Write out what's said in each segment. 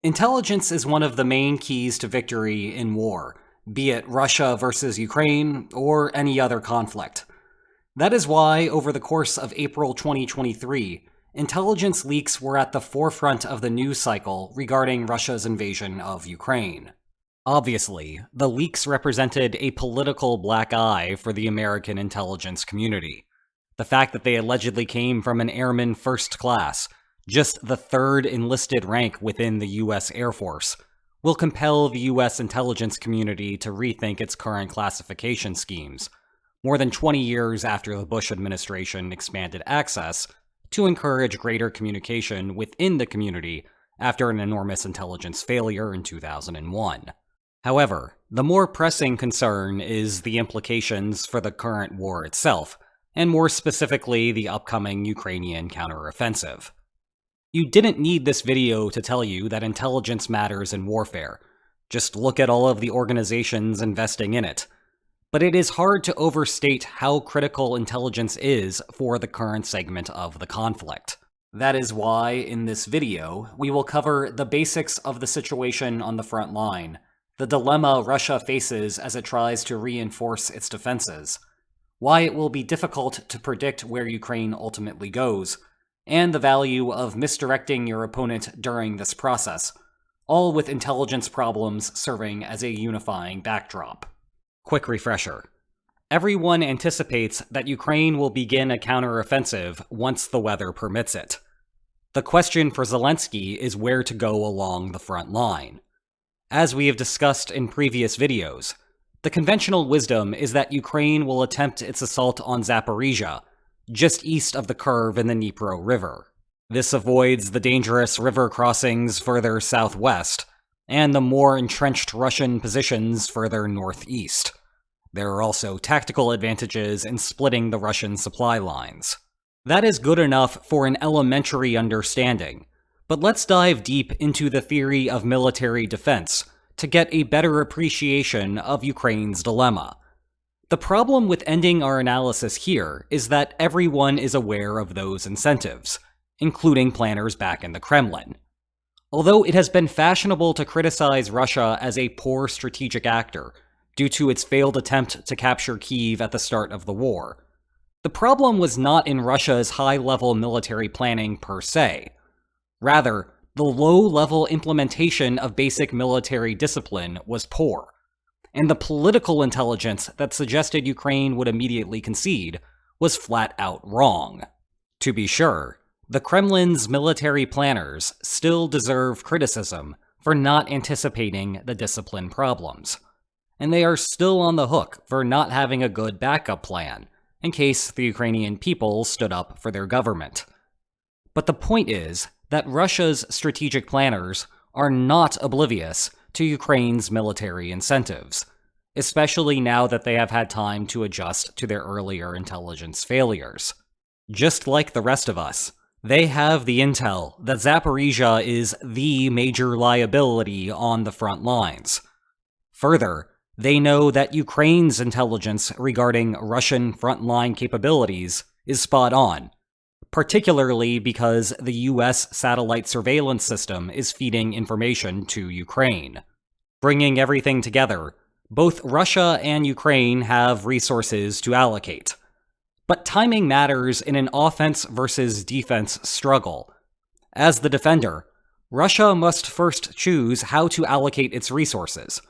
Intelligence is one of the main keys to victory in war, be it Russia versus Ukraine or any other conflict. That is why, over the course of April 2023, intelligence leaks were at the forefront of the news cycle regarding Russia's invasion of Ukraine. Obviously, the leaks represented a political black eye for the American intelligence community. The fact that they allegedly came from an airman first class, just the third enlisted rank within the US Air Force, will compel the US intelligence community to rethink its current classification schemes, more than 20 years after the Bush administration expanded access to encourage greater communication within the community after an enormous intelligence failure in 2001. However, the more pressing concern is the implications for the current war itself, and more specifically the upcoming Ukrainian counteroffensive. You didn't need this video to tell you that intelligence matters in warfare. Just look at all of the organizations investing in it. But it is hard to overstate how critical intelligence is for the current segment of the conflict. That is why, in this video, we will cover the basics of the situation on the front line, the dilemma Russia faces as it tries to reinforce its defenses, why it will be difficult to predict where Ukraine ultimately goes, and the value of misdirecting your opponent during this process, all with intelligence problems serving as a unifying backdrop. Quick refresher. Everyone anticipates that Ukraine will begin a counteroffensive once the weather permits it. The question for Zelensky is where to go along the front line. As we have discussed in previous videos, the conventional wisdom is that Ukraine will attempt its assault on Zaporizhia, just east of the curve in the Dnipro River. This avoids the dangerous river crossings further southwest, and the more entrenched Russian positions further northeast. There are also tactical advantages in splitting the Russian supply lines. That is good enough for an elementary understanding, but let's dive deep into the theory of military defense to get a better appreciation of Ukraine's dilemma. The problem with ending our analysis here is that everyone is aware of those incentives, including planners back in the Kremlin. Although it has been fashionable to criticize Russia as a poor strategic actor due to its failed attempt to capture Kyiv at the start of the war, the problem was not in Russia's high-level military planning per se. Rather, the low-level implementation of basic military discipline was poor, and the political intelligence that suggested Ukraine would immediately concede was flat-out wrong. To be sure, the Kremlin's military planners still deserve criticism for not anticipating the discipline problems, and they are still on the hook for not having a good backup plan in case the Ukrainian people stood up for their government. But the point is that Russia's strategic planners are not oblivious to Ukraine's military incentives, especially now that they have had time to adjust to their earlier intelligence failures. Just like the rest of us, they have the intel that Zaporizhia is the major liability on the front lines. Further, they know that Ukraine's intelligence regarding Russian frontline capabilities is spot on, particularly because the US satellite surveillance system is feeding information to Ukraine. Bringing everything together, both Russia and Ukraine have resources to allocate. But timing matters in an offense versus defense struggle. As the defender, Russia must first choose how to allocate its resources.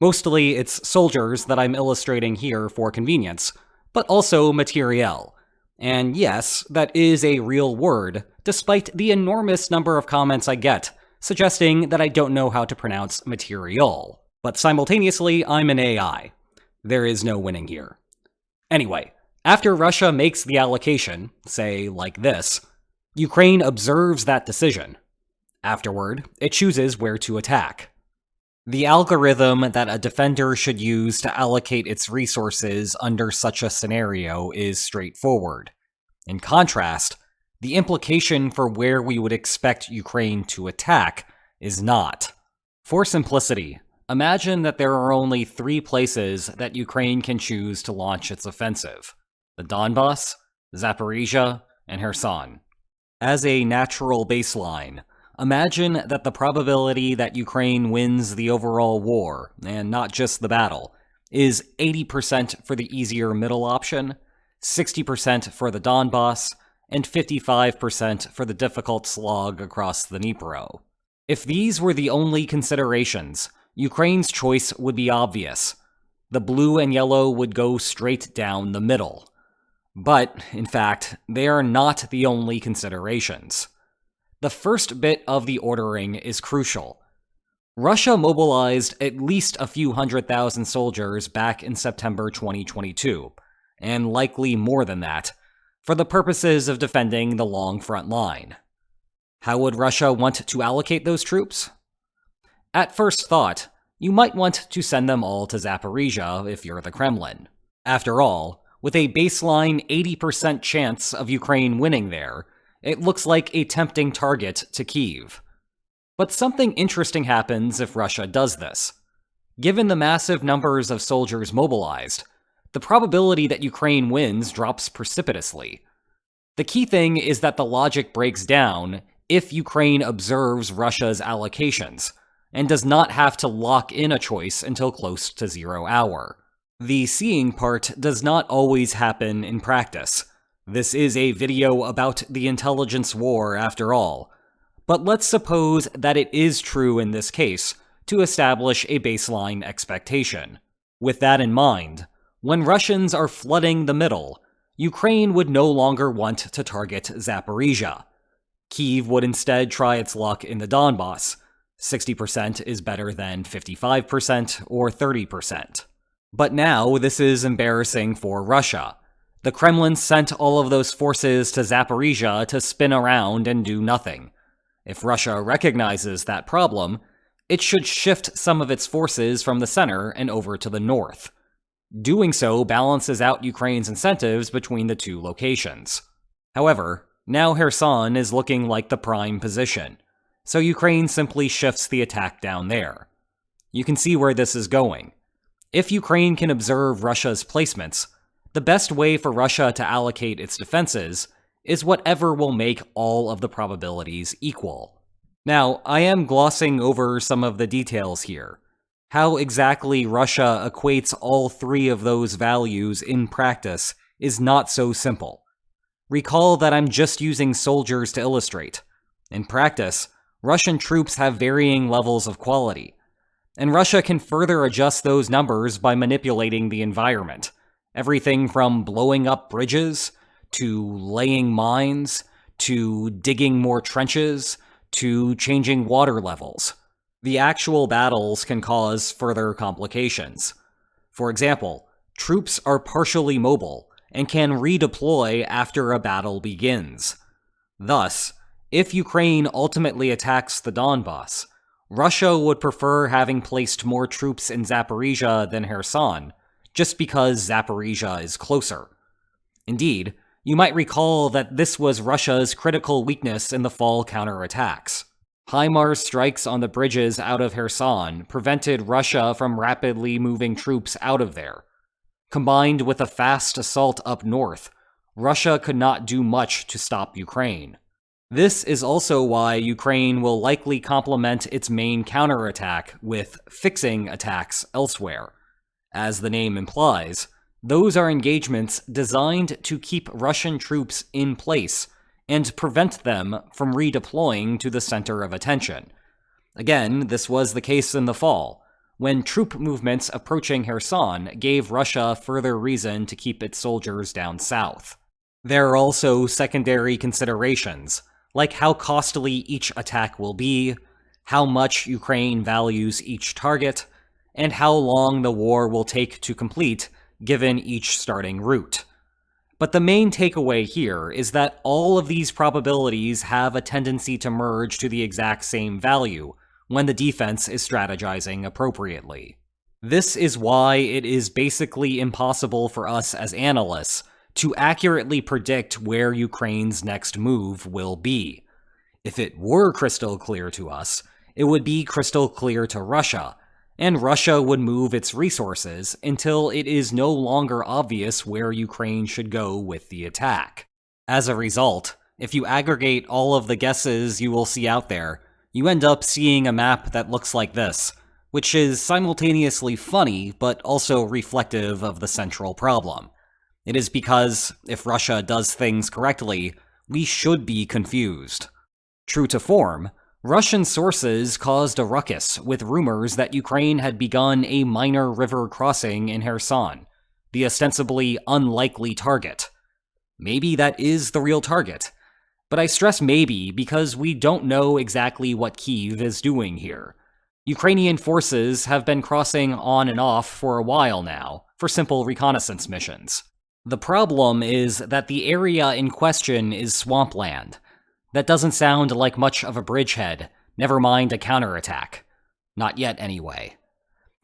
Mostly its soldiers that I'm illustrating here for convenience, but also materiel. And yes, that is a real word, despite the enormous number of comments I get suggesting that I don't know how to pronounce material. But simultaneously, I'm an AI. There is no winning here. Anyway, after Russia makes the allocation, say like this, Ukraine observes that decision. Afterward, it chooses where to attack. The algorithm that a defender should use to allocate its resources under such a scenario is straightforward. In contrast, the implication for where we would expect Ukraine to attack is not. For simplicity, imagine that there are only 3 places that Ukraine can choose to launch its offensive: the Donbas, Zaporizhia, and Kherson. As a natural baseline, Imagine that the probability that Ukraine wins the overall war, and not just the battle, is 80% for the easier middle option, 60% for the Donbass, and 55% for the difficult slog across the Dnipro. If these were the only considerations, Ukraine's choice would be obvious. The blue and yellow would go straight down the middle. But, in fact, they are not the only considerations. The first bit of the ordering is crucial. Russia mobilized at least a few 100,000 soldiers back in September 2022, and likely more than that, for the purposes of defending the long front line. How would Russia want to allocate those troops? At first thought, you might want to send them all to Zaporizhia if you're the Kremlin. After all, with a baseline 80% chance of Ukraine winning there, it looks like a tempting target to Kyiv. But something interesting happens if Russia does this. Given the massive numbers of soldiers mobilized, the probability that Ukraine wins drops precipitously. The key thing is that the logic breaks down if Ukraine observes Russia's allocations, and does not have to lock in a choice until close to 0 hour. The seeing part does not always happen in practice. This is a video about the intelligence war after all. But let's suppose that it is true in this case, to establish a baseline expectation. With that in mind, when Russians are flooding the middle, Ukraine would no longer want to target Zaporizhia. Kyiv would instead try its luck in the Donbass. 60% is better than 55% or 30%. But now this is embarrassing for Russia. The Kremlin sent all of those forces to Zaporizhia to spin around and do nothing. If Russia recognizes that problem, it should shift some of its forces from the center and over to the north. Doing so balances out Ukraine's incentives between the two locations. However, now Kherson is looking like the prime position, so Ukraine simply shifts the attack down there. You can see where this is going. If Ukraine can observe Russia's placements, the best way for Russia to allocate its defenses is whatever will make all of the probabilities equal. Now, I am glossing over some of the details here. How exactly Russia equates all three of those values in practice is not so simple. Recall that I'm just using soldiers to illustrate. In practice, Russian troops have varying levels of quality, and Russia can further adjust those numbers by manipulating the environment. Everything from blowing up bridges, to laying mines, to digging more trenches, to changing water levels. The actual battles can cause further complications. For example, troops are partially mobile and can redeploy after a battle begins. Thus, if Ukraine ultimately attacks the Donbass, Russia would prefer having placed more troops in Zaporizhia than Kherson, just because Zaporizhia is closer. Indeed, you might recall that this was Russia's critical weakness in the fall counterattacks. HIMARS strikes on the bridges out of Kherson prevented Russia from rapidly moving troops out of there. Combined with a fast assault up north, Russia could not do much to stop Ukraine. This is also why Ukraine will likely complement its main counterattack with fixing attacks elsewhere. As the name implies, those are engagements designed to keep Russian troops in place and prevent them from redeploying to the center of attention. Again, this was the case in the fall, when troop movements approaching Kherson gave Russia further reason to keep its soldiers down south. There are also secondary considerations, like how costly each attack will be, how much Ukraine values each target, and how long the war will take to complete given each starting route. But the main takeaway here is that all of these probabilities have a tendency to merge to the exact same value when the defense is strategizing appropriately. This is why it is basically impossible for us as analysts to accurately predict where Ukraine's next move will be. If it were crystal clear to us, it would be crystal clear to Russia, and Russia would move its resources until it is no longer obvious where Ukraine should go with the attack. As a result, if you aggregate all of the guesses you will see out there, You end up seeing a map that looks like this, which is simultaneously funny but also reflective of the central problem. It is because, if Russia does things correctly, we should be confused. True to form, Russian sources caused a ruckus with rumors that Ukraine had begun a minor river crossing in Kherson, the ostensibly unlikely target. Maybe that is the real target, but I stress maybe because we don't know exactly what Kyiv is doing here. Ukrainian forces have been crossing on and off for a while now, for simple reconnaissance missions. The problem is that the area in question is swampland. That doesn't sound like much of a bridgehead, never mind a counterattack. Not yet, anyway.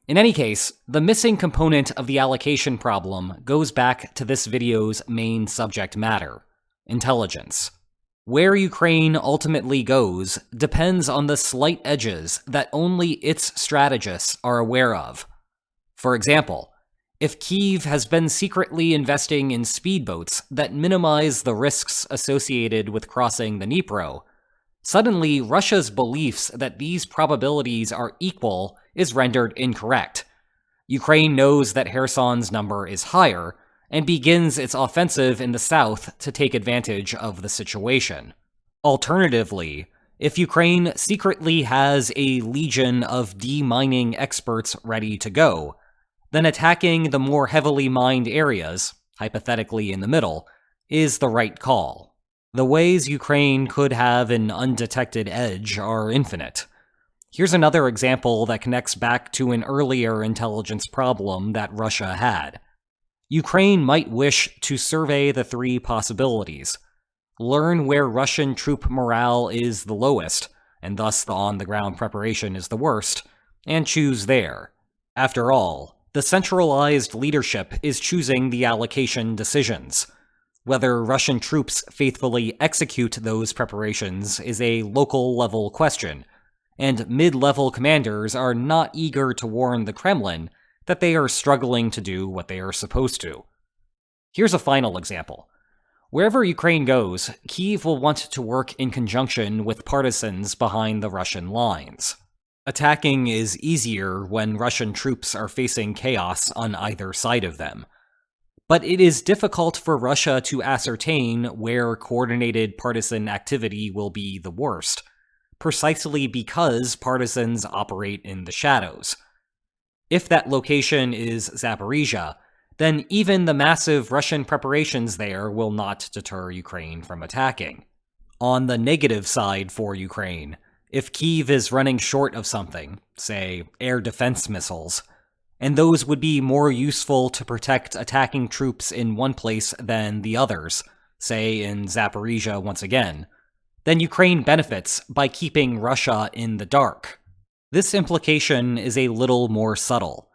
In any case, the missing component of the allocation problem goes back to this video's main subject matter: intelligence. Where Ukraine ultimately goes depends on the slight edges that only its strategists are aware of. For example, if Kyiv has been secretly investing in speedboats that minimize the risks associated with crossing the Dnipro, suddenly Russia's beliefs that these probabilities are equal is rendered incorrect. Ukraine knows that Kherson's number is higher, and begins its offensive in the south to take advantage of the situation. Alternatively, if Ukraine secretly has a legion of demining experts ready to go, then attacking the more heavily mined areas, hypothetically in the middle, is the right call. The ways Ukraine could have an undetected edge are infinite. Here's another example that connects back to an earlier intelligence problem that Russia had. Ukraine might wish to survey the three possibilities: learn where Russian troop morale is the lowest, and thus the on-the-ground preparation is the worst, and choose there. After all, the centralized leadership is choosing the allocation decisions. Whether Russian troops faithfully execute those preparations is a local-level question, and mid-level commanders are not eager to warn the Kremlin that they are struggling to do what they are supposed to. Here's a final example. Wherever Ukraine goes, Kyiv will want to work in conjunction with partisans behind the Russian lines. Attacking is easier when Russian troops are facing chaos on either side of them. But it is difficult for Russia to ascertain where coordinated partisan activity will be the worst, precisely because partisans operate in the shadows. If that location is Zaporizhia, then even the massive Russian preparations there will not deter Ukraine from attacking. On the negative side for Ukraine, if Kyiv is running short of something, say air defense missiles, and those would be more useful to protect attacking troops in one place than the others, say in Zaporizhia once again, then Ukraine benefits by keeping Russia in the dark. This implication is a little more subtle.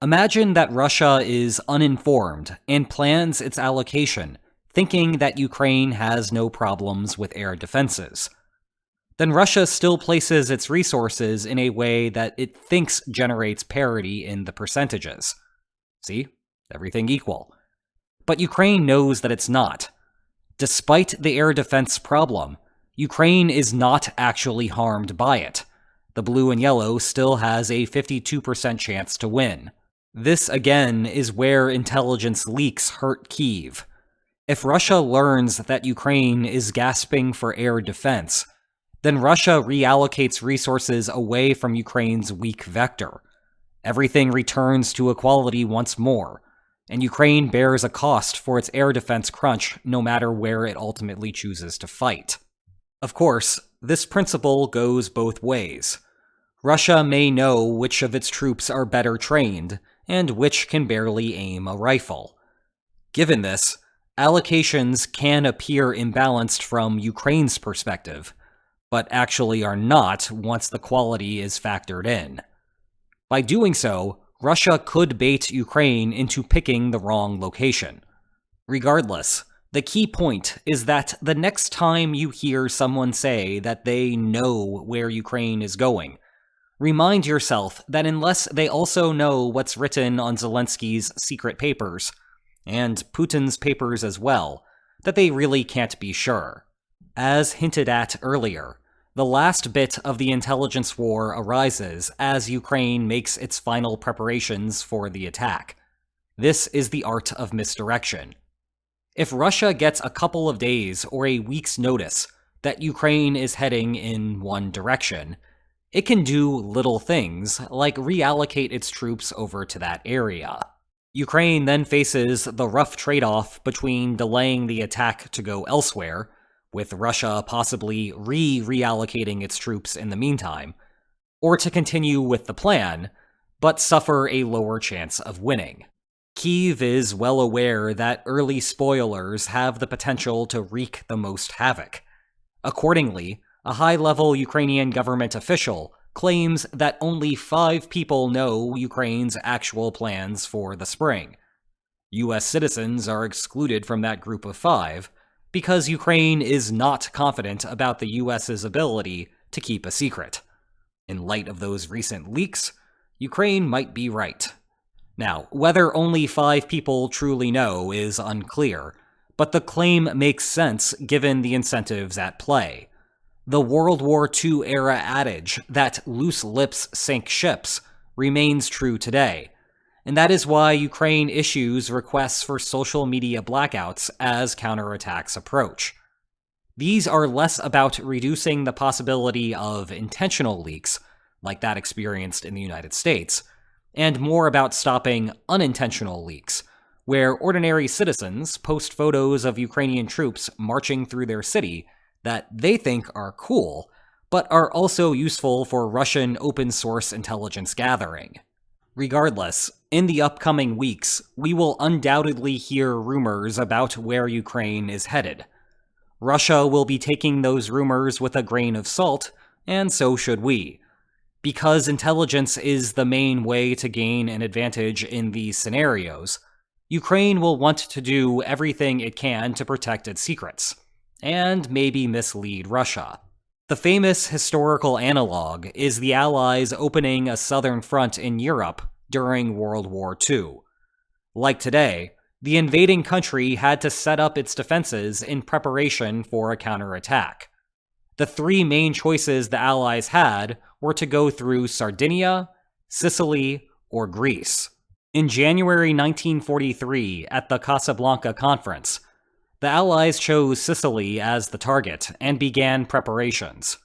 Imagine that Russia is uninformed and plans its allocation, thinking that Ukraine has no problems with air defenses. Then Russia still places its resources in a way that it thinks generates parity in the percentages. See? Everything equal. But Ukraine knows that it's not. Despite the air defense problem, Ukraine is not actually harmed by it. The blue and yellow still has a 52% chance to win. This, again, is where intelligence leaks hurt Kyiv. If Russia learns that Ukraine is gasping for air defense, then Russia reallocates resources away from Ukraine's weak vector. Everything returns to equality once more, and Ukraine bears a cost for its air defense crunch no matter where it ultimately chooses to fight. Of course, this principle goes both ways. Russia may know which of its troops are better trained, and which can barely aim a rifle. Given this, allocations can appear imbalanced from Ukraine's perspective, but actually are not once the quality is factored in. By doing so, Russia could bait Ukraine into picking the wrong location. Regardless, the key point is that the next time you hear someone say that they know where Ukraine is going, remind yourself that unless they also know what's written on Zelensky's secret papers, and Putin's papers as well, that they really can't be sure. As hinted at earlier, The last bit of the intelligence war arises as Ukraine makes its final preparations for the attack. This is the art of misdirection. If Russia gets a couple of days or a week's notice that Ukraine is heading in one direction, it can do little things like reallocate its troops over to that area. Ukraine then faces the rough trade-off between delaying the attack to go elsewhere, with Russia possibly reallocating its troops in the meantime, or to continue with the plan, but suffer a lower chance of winning. Kyiv is well aware that early spoilers have the potential to wreak the most havoc. Accordingly, a high-level Ukrainian government official claims that only 5 people know Ukraine's actual plans for the spring. US citizens are excluded from that group of 5 because Ukraine is not confident about the US's ability to keep a secret. In light of those recent leaks, Ukraine might be right. Now, whether only 5 people truly know is unclear, but the claim makes sense given the incentives at play. The World War II-era adage that loose lips sink ships remains true today, and that is why Ukraine issues requests for social media blackouts as counterattacks approach. These are less about reducing the possibility of intentional leaks, like that experienced in the United States, and more about stopping unintentional leaks, where ordinary citizens post photos of Ukrainian troops marching through their city that they think are cool, but are also useful for Russian open-source intelligence gathering. Regardless, in the upcoming weeks, we will undoubtedly hear rumors about where Ukraine is headed. Russia will be taking those rumors with a grain of salt, and so should we. Because intelligence is the main way to gain an advantage in these scenarios, Ukraine will want to do everything it can to protect its secrets, and maybe mislead Russia. The famous historical analog is the Allies opening a southern front in Europe during World War II. Like today, the invading country had to set up its defenses in preparation for a counterattack. The 3 main choices the Allies had were to go through Sardinia, Sicily, or Greece. In January 1943, at the Casablanca Conference, the Allies chose Sicily as the target and began preparations.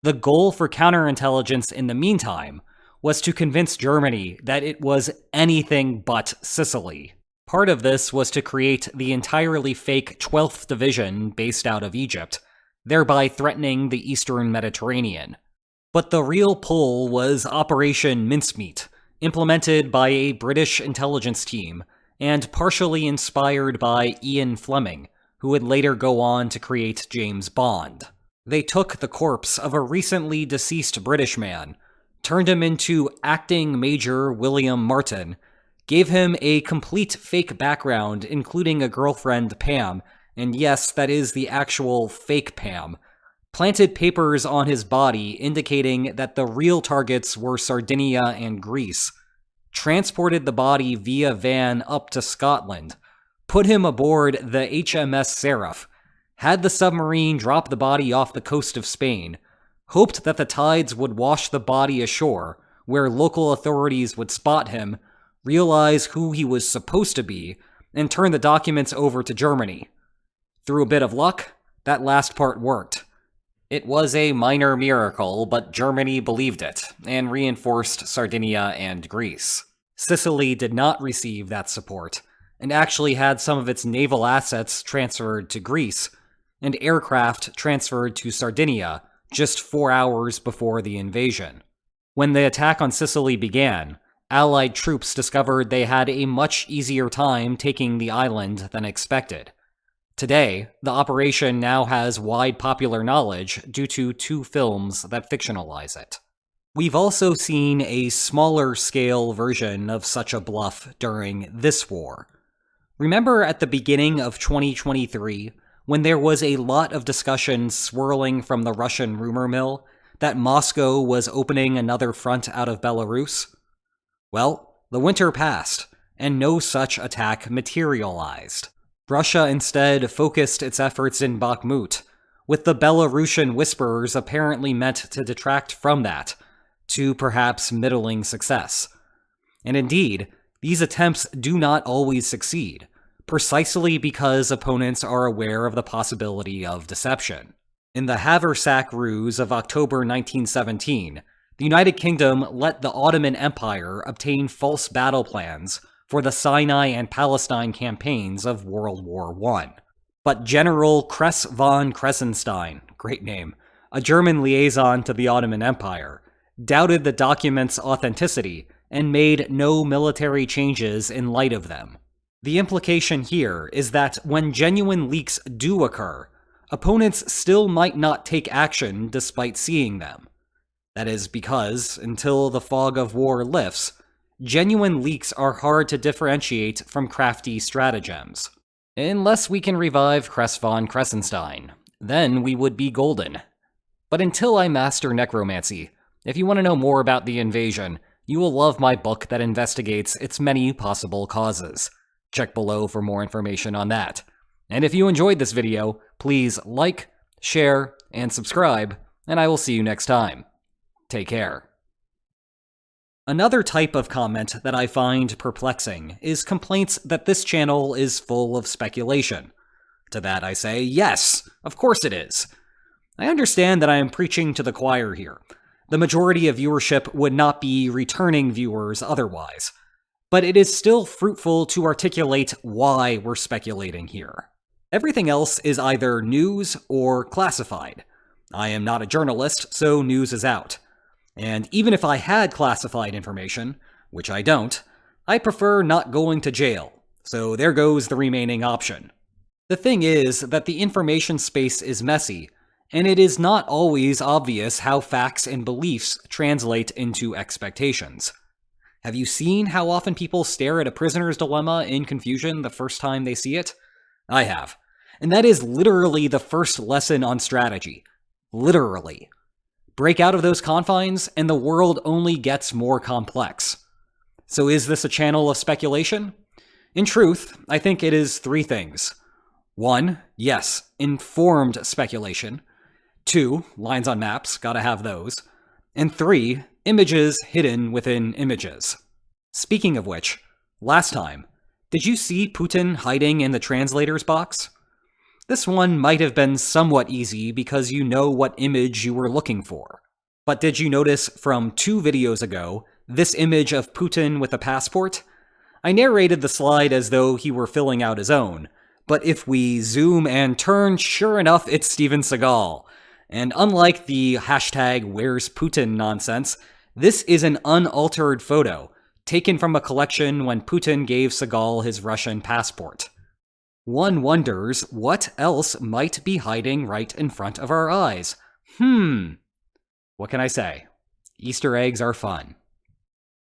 The goal for counterintelligence in the meantime was to convince Germany that it was anything but Sicily. Part of this was to create the entirely fake 12th Division based out of Egypt, thereby threatening the Eastern Mediterranean. But the real pull was Operation Mincemeat, implemented by a British intelligence team, and partially inspired by Ian Fleming, who would later go on to create James Bond. They took the corpse of a recently deceased British man, turned him into acting Major William Martin, gave him a complete fake background including a girlfriend, Pam, and yes, that is the actual fake Pam, planted papers on his body indicating that the real targets were Sardinia and Greece, transported the body via van up to Scotland, put him aboard the HMS Seraph, had the submarine drop the body off the coast of Spain, hoped that the tides would wash the body ashore, where local authorities would spot him, realize who he was supposed to be, and turn the documents over to Germany. Through a bit of luck, that last part worked. It was a minor miracle, but Germany believed it, and reinforced Sardinia and Greece. Sicily did not receive that support, and actually had some of its naval assets transferred to Greece, and aircraft transferred to Sardinia just 4 hours before the invasion. When the attack on Sicily began, Allied troops discovered they had a much easier time taking the island than expected. Today, the operation now has wide popular knowledge due to 2 films that fictionalize it. We've also seen a smaller-scale version of such a bluff during this war. Remember at the beginning of 2023, when there was a lot of discussion swirling from the Russian rumor mill that Moscow was opening another front out of Belarus? Well, the winter passed, and no such attack materialized. Russia instead focused its efforts in Bakhmut, with the Belarusian whisperers apparently meant to detract from that, to perhaps middling success. And indeed, these attempts do not always succeed, precisely because opponents are aware of the possibility of deception. In the Haversack ruse of October 1917, the United Kingdom let the Ottoman Empire obtain false battle plans for the Sinai and Palestine campaigns of World War I. But General Kress von Kressenstein, great name, a German liaison to the Ottoman Empire, doubted the documents' authenticity and made no military changes in light of them. The implication here is that when genuine leaks do occur, opponents still might not take action despite seeing them. That is because, until the fog of war lifts, genuine leaks are hard to differentiate from crafty stratagems. Unless we can revive Kress von Kressenstein, then we would be golden. But until I master necromancy, if you want to know more about the invasion, you will love my book that investigates its many possible causes. Check below for more information on that. And if you enjoyed this video, please like, share, and subscribe, and I will see you next time. Take care. Another type of comment that I find perplexing is complaints that this channel is full of speculation. To that I say, yes, of course it is. I understand that I am preaching to the choir here. The majority of viewership would not be returning viewers otherwise, but it is still fruitful to articulate why we're speculating here. Everything else is either news or classified. I am not a journalist, so news is out. And even if I had classified information, which I don't, I prefer not going to jail, so there goes the remaining option. The thing is that the information space is messy, and it is not always obvious how facts and beliefs translate into expectations. Have you seen how often people stare at a prisoner's dilemma in confusion the first time they see it? I have. And that is literally the first lesson on strategy. Literally. Break out of those confines, and the world only gets more complex. So is this a channel of speculation? In truth, I think it is three things. 1, yes, informed speculation. 2, lines on maps, gotta have those. And 3, images hidden within images. Speaking of which, last time, did you see Putin hiding in the translator's box? This one might have been somewhat easy because you know what image you were looking for. But did you notice from 2 videos ago, this image of Putin with a passport? I narrated the slide as though he were filling out his own, but if we zoom and turn, sure enough, it's Steven Seagal. And unlike the hashtag Where's Putin nonsense, this is an unaltered photo, taken from a collection when Putin gave Seagal his Russian passport. One wonders what else might be hiding right in front of our eyes. What can I say? Easter eggs are fun.